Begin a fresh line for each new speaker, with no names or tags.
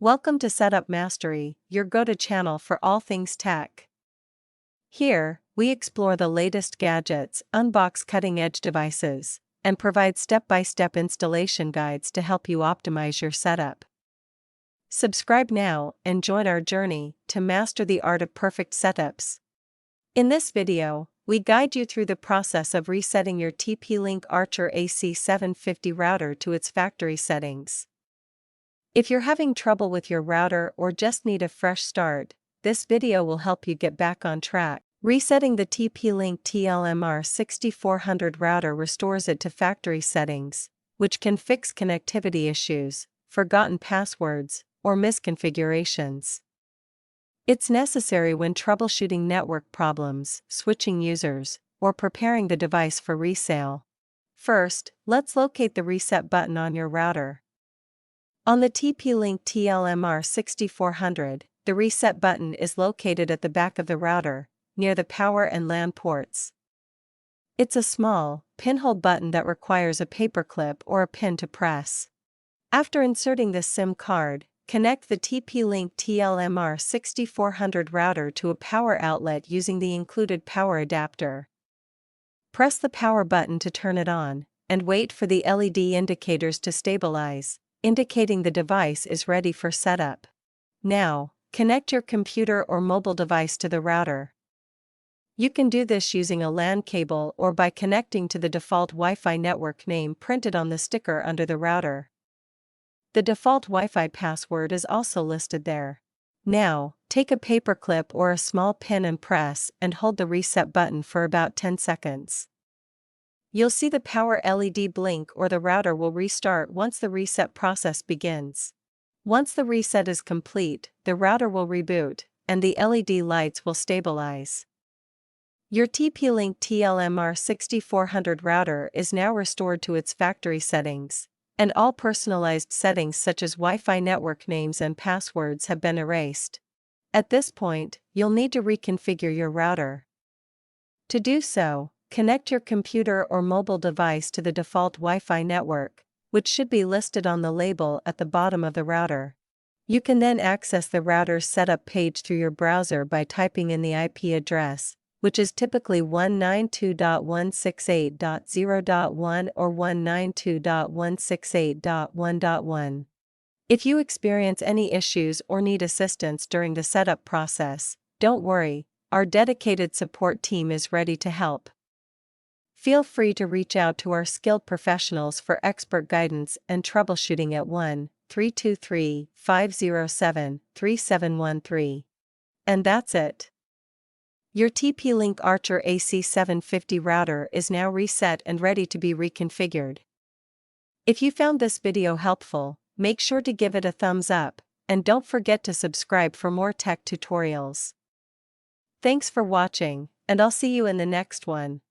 Welcome to Setup Mastery, your go-to channel for all things tech. Here, we explore the latest gadgets, unbox cutting-edge devices, and provide step-by-step installation guides to help you optimize your setup. Subscribe now and join our journey to master the art of perfect setups. In this video, we guide you through the process of resetting your TP-Link Archer AC750 router to its factory settings. If you're having trouble with your router or just need a fresh start, this video will help you get back on track. Resetting the TP-Link TLMR6400 router restores it to factory settings, which can fix connectivity issues, forgotten passwords, or misconfigurations. It's necessary when troubleshooting network problems, switching users, or preparing the device for resale. First, let's locate the reset button on your router. On the TP-Link TLMR6400, the reset button is located at the back of the router, near the power and LAN ports. It's a small, pinhole button that requires a paperclip or a pin to press. After inserting the SIM card, connect the TP-Link TLMR6400 router to a power outlet using the included power adapter. Press the power button to turn it on, and wait for the LED indicators to stabilize, indicating the device is ready for setup. Now, connect your computer or mobile device to the router. You can do this using a LAN cable or by connecting to the default Wi-Fi network name printed on the sticker under the router. The default Wi-Fi password is also listed there. Now, take a paperclip or a small pin and press and hold the reset button for about 10 seconds. You'll see the power LED blink or the router will restart once the reset process begins. Once the reset is complete, the router will reboot, and the LED lights will stabilize. Your TP-Link TLMR6400 router is now restored to its factory settings, and all personalized settings such as Wi-Fi network names and passwords have been erased. At this point, you'll need to reconfigure your router. To do so, connect your computer or mobile device to the default Wi-Fi network, which should be listed on the label at the bottom of the router. You can then access the router's setup page through your browser by typing in the IP address, which is typically 192.168.0.1 or 192.168.1.1. If you experience any issues or need assistance during the setup process, don't worry, our dedicated support team is ready to help. Feel free to reach out to our skilled professionals for expert guidance and troubleshooting at 1-323-507-3713. And that's it. Your TP-Link Archer AC750 router is now reset and ready to be reconfigured. If you found this video helpful, make sure to give it a thumbs up, and don't forget to subscribe for more tech tutorials. Thanks for watching, and I'll see you in the next one.